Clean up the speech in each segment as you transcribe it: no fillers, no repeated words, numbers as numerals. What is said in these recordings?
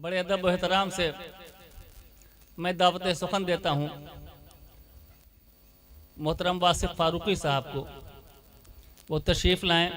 बड़े अदब व एहतराम से मैं दावत सुखन देता हूँ मोहतरम वासिफ फारूकी साहब को, वो तशरीफ़ लाएं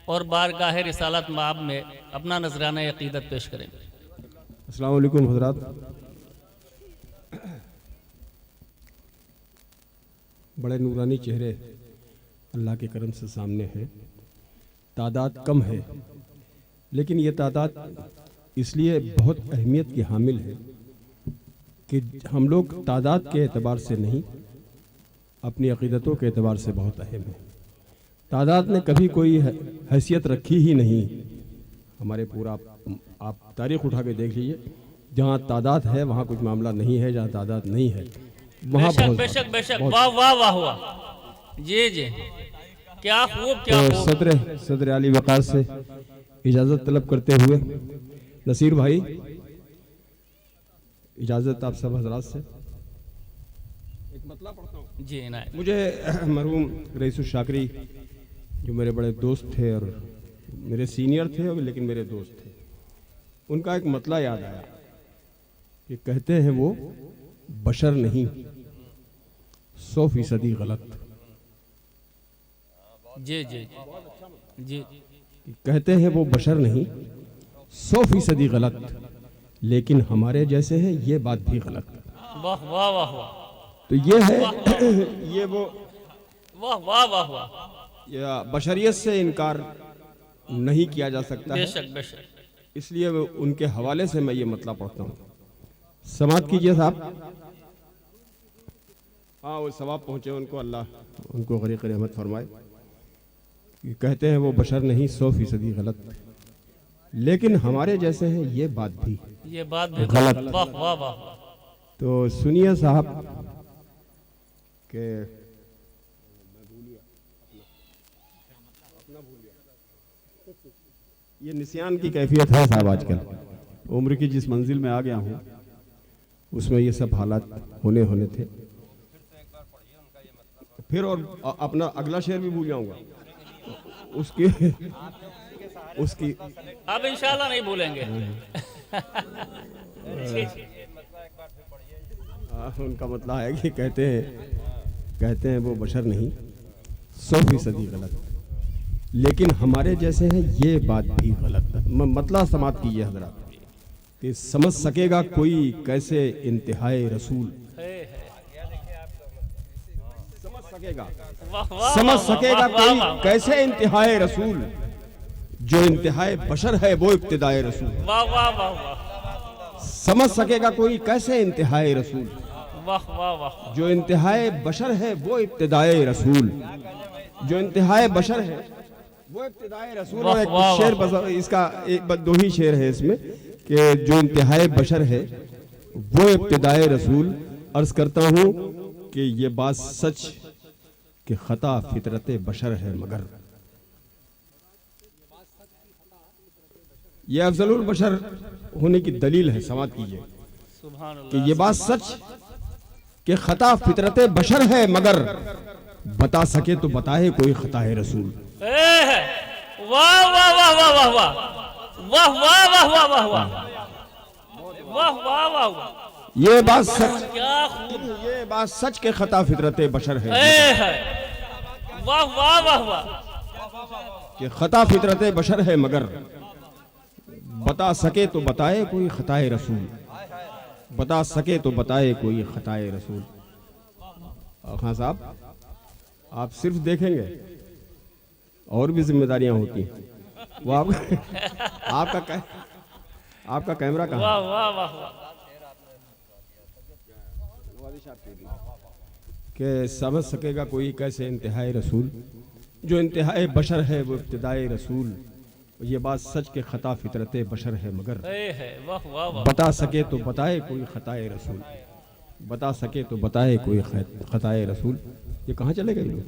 और बारगाह रिसालत माब में अपना नजराना अक़ीदत पेश करें। अस्सलाम वालेकुम हज़रात। बड़े नूरानी चेहरे अल्लाह के करम से सामने हैं। तादाद कम है, लेकिन ये तादाद इसलिए बहुत अहमियत की हामिल है कि हम लोग तादाद के एतबार से नहीं, अपनी अक़ीदतों के एतबार से बहुत अहम है। तादाद ने कभी कोई हैसियत रखी ही नहीं। हमारे पूरा आप तारीख़ उठा के देख लीजिए, जहाँ तादाद है वहाँ कुछ मामला नहीं है, जहाँ तादाद नहीं है वहाँ बहुत। बेशक बेशक, वाह वाह वाह वाह, जी जी, क्या खूब क्या तो खूब। सदर आली वक़ार से इजाज़त तलब करते हुए नसीर भाई, इजाज़त आप सब हजरात से। एक मतला पढ़ता हूँ जी इनायत। मुझे मरहूम रईसुल शाकरी जो मेरे बड़े दोस्त थे और मेरे सीनियर थे और लेकिन मेरे दोस्त थे, उनका एक मतला याद आया कि कहते हैं वो बशर नहीं 100% गलत। जी जी जी, कहते हैं वो बशर नहीं 100% गलत, लेकिन हमारे जैसे हैं ये बात भी गलत। वाह वाह वाह वाह, तो ये है ये वो वाह वाह वाह वाह, या बशरियत से इनकार नहीं किया जा सकता है, बेशक बेशक। इसलिए वो उनके हवाले से मैं ये मतलब पढ़ता हूँ। समाप्त कीजिए साहब। हाँ, वो सवाब पहुँचे उनको, अल्लाह उनको गरीक़ रहमत फरमाए। ये कहते हैं वो बशर नहीं 100% गलत, लेकिन हमारे जैसे हैं ये बात भी भी गलत। वाह वाह वाह। तो सुनिए साहब के ये निस्यान की कैफियत है साहब। आजकल उम्र की जिस मंजिल में आ गया हूँ उसमें ये सब हालात होने थे। फिर और अपना अगला शेर भी भूल जाऊंगा उसकी उसकी अब इंशाल्लाह नहीं भूलेंगे। उनका मतलब है कि कहते हैं वो बशर नहीं 100% गलत, लेकिन हमारे जैसे हैं ये बात भी गलत। मतलब समाप्त कीजिए हजरात कि समझ सकेगा कोई कैसे इंतहाए रसूल, समझ सकेगा कोई कैसे इंतहाए रसूल, जो इंतहाए बशर है वो इब्तिदाए रसूल। वाह वाह वाह वाह, समझ सकेगा कोई कैसे इंतहाए रसूल, वाह वाह वाह, जो इंतहाए बशर है वो इब्तिदाए रसूल, जो इंतहाए बशर है वो इब्तिदाए रसूल। और एक शेर इसका एक दो ही शेर है इसमें कि जो इंतहाए बशर है वो इब्तिदाए रसूल। अर्ज करता हूँ कि ये बात सच कि खता फितरत बशर है, मगर ये अफजलुल बशर होने की दलील है। समाप्त कीजिए कि ये बात सच कि खता फितरत बशर है, मगर बता सके तो बताए कोई खता है रसूल। वाह वाह वाह वाह वाह वाह वाह वाह वाह वाह वाह वाह वाह वाह वाह, ये बात सच, क्या खूब, ये बात सच के खता फितरत बशर है। वाह वाह वाह वाह, कि खता फितरत बशर है, मगर बता सके तो बताए कोई खताए रसूल, बता सके तो बताए कोई खताए रसूल। खान साहब, आप सिर्फ देखेंगे, और भी जिम्मेदारियां होती हैं। वो आपका कैमरा कहाँ? वाह वाह वाह वाह, कि समझ सकेगा कोई कैसे इंतहाए रसूल, जो इंतहाए बशर है वो इब्तिदाए रसूल। ये बात सच के खता फितरत बशर है, मगर वाह वाह वाह, बता सके तो बताए कोई खताए रसूल, बता सके तो बताए कोई खताए रसूल। ये कहाँ चले गए लोग?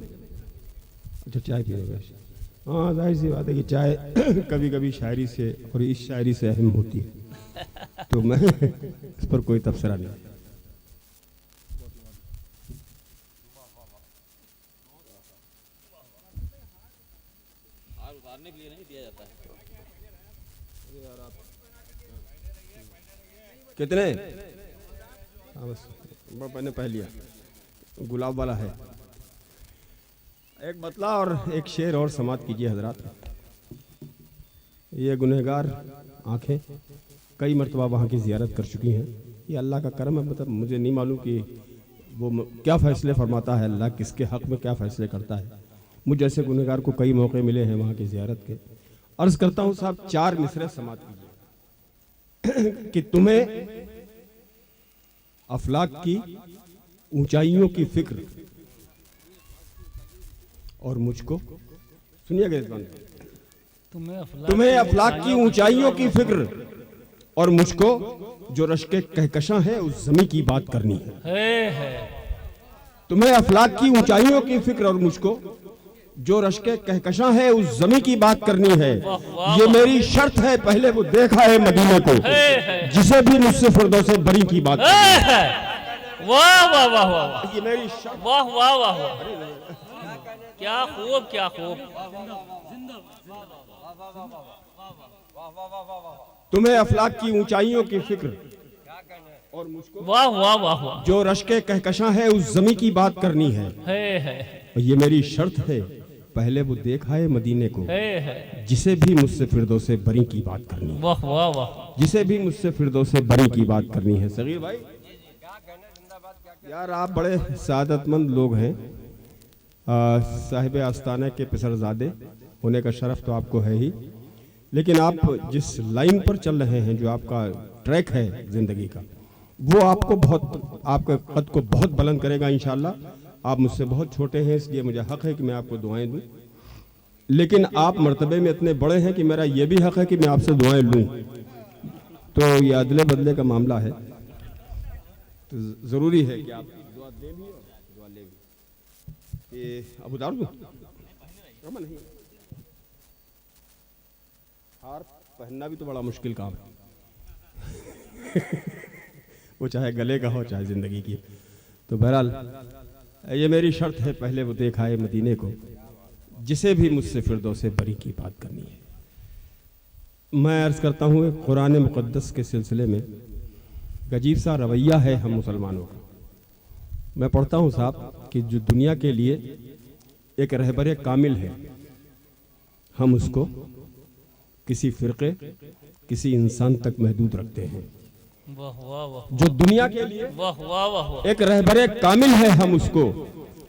अच्छा, चाय पिएगा? हाँ, जाहिर सी बात है कि चाय कभी कभी शायरी से और इस शायरी से अहम होती है, तो मैं इस पर कोई तबसरा नहीं। उतारने के लिए नहीं दिया जाता है। कितने? हाँ बस मैंने पढ़ लिया, गुलाब वाला है। एक बतला और एक शेर और समाप्त कीजिए हजरात। ये गुनहगार आंखें कई मरतबा वहाँ की ज़ियारत कर चुकी हैं। ये अल्लाह का करम है, मतलब मुझे नहीं मालूम कि वो क्या फ़ैसले फरमाता है, अल्लाह किसके हक़ में क्या फ़ैसले करता है। मुझ जैसे गुनहगार को कई मौके मिले हैं वहाँ की ज़ियारत के। अर्ज़ करता हूँ साहब, 4 मिसरे समाप्त कीजिए कि तुम्हें अफलाक की ऊंचाइयों की फिक्र और मुझको, सुनिएगा इस बात, तुम्हें अफलाक की ऊंचाइयों की फिक्र और मुझको जो रश्के कहकशां है उस जमी की बात करनी है। तुम्हें अफलाक की ऊंचाइयों की फिक्र और मुझको जो रश्के कहकशां है उस जमी की बात करनी है। ये मेरी शर्त है, पहले वो देखा है मदीने को, जिसे भी मुझसे फिरदौसे बरी की बात करनी है। वाह वाह वाह वाह, ये मेरी शर्त। वाह वाह वाह वाह, क्या खूब क्या खूब। तुम्हें अफलाक की ऊंचाइयों की फिक्र और मुझको वाह वाह वाह वाह, जो रश्के कहकशां है उस जमी की बात करनी है। और ये मेरी शर्त है, पहले वो देखा है मदीने को, जिसे भी मुझसे फिरदौसे बरी की बात करनी है। वाह वाह वाह, जिसे भी मुझसे फिरदौसे बरी की बात करनी है। सगीर भाई यार, आप बड़े सादतमंद लोग हैं, साहिब आस्ताना के पिसरजादे होने का शरफ तो आपको है ही, लेकिन आप जिस लाइन पर चल रहे हैं, जो आपका ट्रैक है जिंदगी का, वो आपको बहुत, आपके कद को बहुत बुलंद करेगा इंशाल्लाह। आप मुझसे बहुत छोटे हैं, इसलिए मुझे हक है कि मैं आपको दुआएं दूं, लेकिन आप मर्तबे में इतने बड़े हैं कि मेरा ये भी हक है कि मैं आपसे दुआएं लूं। तो ये अदले बदले का मामला है, तो ज़रूरी है कि आप दुआ दें भी और दुआ लें भी। ये अब उतार दूं? नहीं, हार पहनना भी तो बड़ा मुश्किल काम है वो चाहे गले का हो चाहे ज़िंदगी की। तो बहरहाल ये मेरी शर्त है, पहले वो देखा है मदीने को, जिसे भी मुझसे फिरदौसे बरी की बात करनी है। मैं अर्ज़ करता हूँ, कुरान मुक़द्दस के सिलसिले में एक अजीब सा रवैया है हम मुसलमानों का। मैं पढ़ता हूँ साहब कि जो दुनिया के लिए एक रहबर कामिल है, हम उसको किसी फ़िरक़े, किसी इंसान तक महदूद रखते हैं। वाह वाह वाह, जो दुनिया के लिए वाह वाह वाह, एक रहबर कामिल है, हम उसको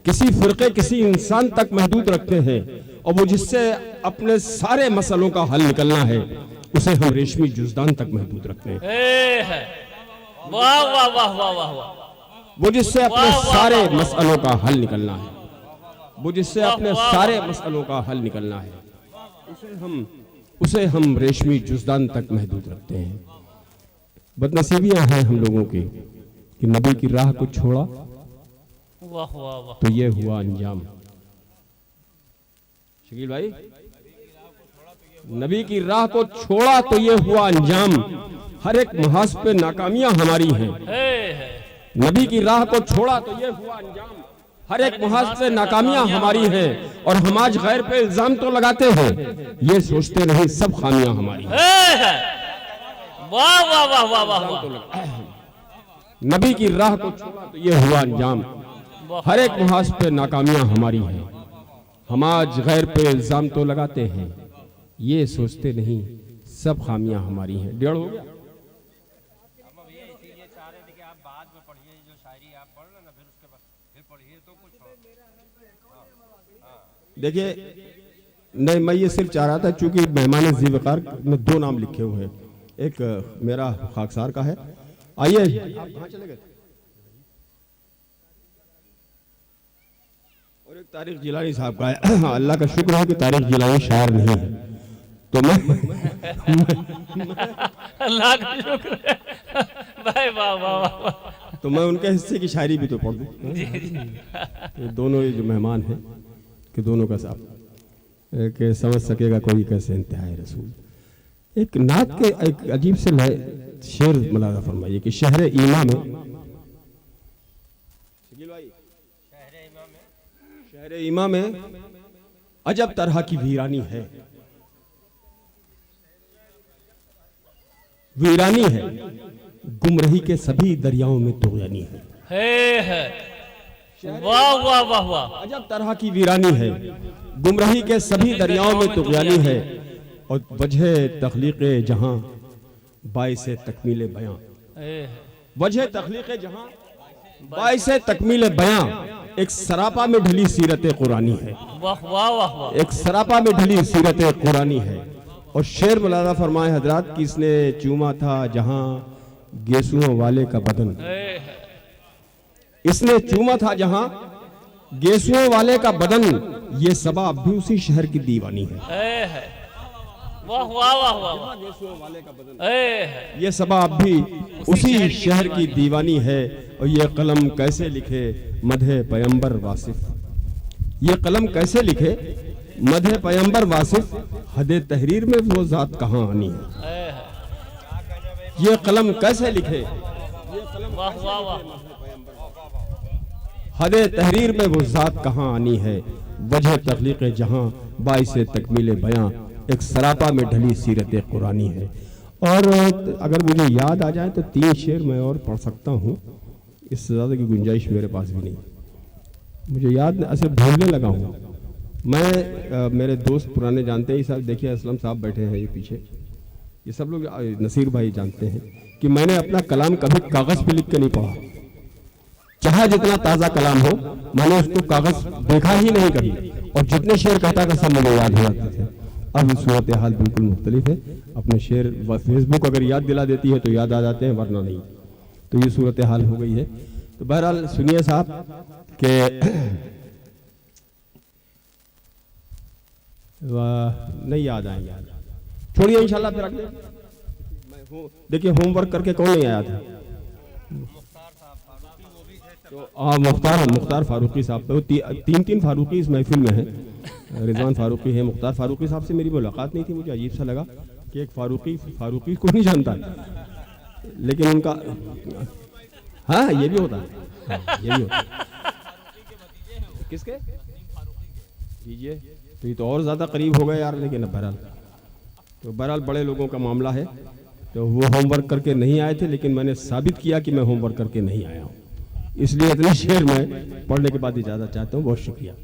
किसी फ़िरक़े, किसी इंसान तक महदूद रखते हैं, और वो जिससे अपने सारे मसलों का हल निकलना है, उसे हम रेशमी जुज़दान तक महदूद रखते हैं। वाह वाह वाह वाह वाह वाह, वो जिससे अपने सारे मसलों का हल निकलना है, वो जिससे अपने सारे मसलों का हल निकलना है, उसे हम रेशमी जुज़दान तक महदूद रखते हैं। बदनसीबियां हैं हम लोगों की कि नबी की राह को छोड़ा वाह वाह वाह, तो ये हुआ अंजाम। शकील भाई, नबी की राह को छोड़ा तो ये हुआ अंजाम। हर एक महाज पे नाकामियां हमारी हैं। नबी की राह को छोड़ा तो ये हुआ अंजाम। हर एक महाज पे नाकामियां हमारी हैं, और हम आज गैर पे इल्जाम तो लगाते हैं, ये सोचते नहीं सब खामियां हमारी हैं। वाह वाह वाह वाह वाह, नबी की राह को छोड़ा तो ये हुआ अंजाम। हर एक महाज पे नाकामियां हमारी हैं, हम आज गैर पे इल्जाम तो लगाते हैं, ये सोचते नहीं सब खामियां हमारी हैं। 1:30 हो गया। देखिए, नहीं, मैं ये सिर्फ चाह रहा था, चूंकि मेहमान ज़ीवकार में 2 नाम लिखे हुए हैं, एक मेरा खाकसार का है। आइए, आप कहाँ चले गए? और एक तारिक जिलानी साहब का है। अल्लाह का शुक्र है कि तारिक जिलानी शायर नहीं है, तो मैं अल्लाह का शुक्र है भाई, वाह वाह वाह, तो मैं उनके हिस्से की शायरी भी तो पढ़ दूं। दोनों ये जो मेहमान हैं कि दोनों का साहब के समझ सकेगा कोई कैसे इंतहाए रसूल। एक नात के एक अजीब से शेर मुलाजा फरमाइए कि शहर ईमा में, शहर ईमा में अजब तरह की वीरानी है, वीरानी है गुमराही के सभी दरियाओं में तुग़यानी है। वाह वाह वाह वाह, अजब तरह की वीरानी है। गुमराही के सभी दरियाओं में तुग़यानी है और वजह तख्लीक़ जहां बाइसे तकमील बयां। वजह तख्लीक़ जहां बाइसे तकमील बयां एक सरापा में ढली सीरत कुरानी है। वाह वाह वाह वाह, एक सरापा में ढली सीरत कुरानी है। और शेर मुलादा फरमाए हजरात कि इसने चूमा था जहां गेसुओं वाले का बदन। इसने चूमा था जहां गेसुओं वाले का बदन, ये सबा अब भी उसी शहर की दीवानी है। वाह वाह वाह वाह, गेसुओं वाले का बदन, ये सबा अब भी उसी शहर की दीवानी है। और ये कलम कैसे लिखे मधे पैगंबर वासिफ, ये कलम कैसे लिखे मधे पैगंबर वासिफ, हदे तहरीर में वो जात कहाँ आनी है। ये कलम कैसे लिखे, वाह वाह वाह, हदे तहरीर में वो जात कहाँ आनी है। वजह तख्लीक़ जहां बाइसे तकमील बयां एक सरापा में ढली सीरत कुरानी है। और अगर मुझे याद आ जाए तो 3 शेर मैं और पढ़ सकता हूँ, इससे ज़्यादा की गुंजाइश मेरे पास भी नहीं। मुझे याद ऐसे भूलने लगा हूँ मैं। मेरे दोस्त पुराने जानते हैं, सब देखिए असलम साहब बैठे हैं ये पीछे, ये सब लोग नसीर भाई जानते हैं कि मैंने अपना कलाम कभी कागज़ पे लिख के नहीं पढ़ा। चाहे जितना ताज़ा कलाम हो, मैंने उसको कागज़ देखा ही नहीं कभी, और जितने शेर कहता था सब मुझे याद हो जाते थे। अब सूरत हाल बिल्कुल मुख्तलिफ है। अपने शेर फेसबुक अगर याद दिला देती है तो याद आ जाते हैं, वरना नहीं। तो ये सूरत हाल हो गई है। तो बहरहाल सुनिए साहब के नहीं याद आएंगे, छोड़िए इंशाल्लाह फिर अगले। देखिए होमवर्क करके कौन नहीं आया था, तो मुख्तार फारूकी साहब। तो 3 फारूकी इस महफिल में हैं। रिजवान फारूकी है, मुख्तार फारूकी साहब से मेरी मुलाकात नहीं थी। मुझे अजीब सा लगा कि एक फारूकी को नहीं जानता, लेकिन उनका हाँ ये भी होता है, ये भी होता है। किसके दीजिए, तो ये तो और ज़्यादा करीब हो गए यार। लेकिन बहरहाल बड़े लोगों का मामला है। तो वो होमवर्क करके नहीं आए थे, लेकिन मैंने साबित किया कि मैं होमवर्क करके नहीं आया हूँ। इसलिए इतने शेर मैं पढ़ने के बाद इजाज़त चाहता हूँ। बहुत शुक्रिया।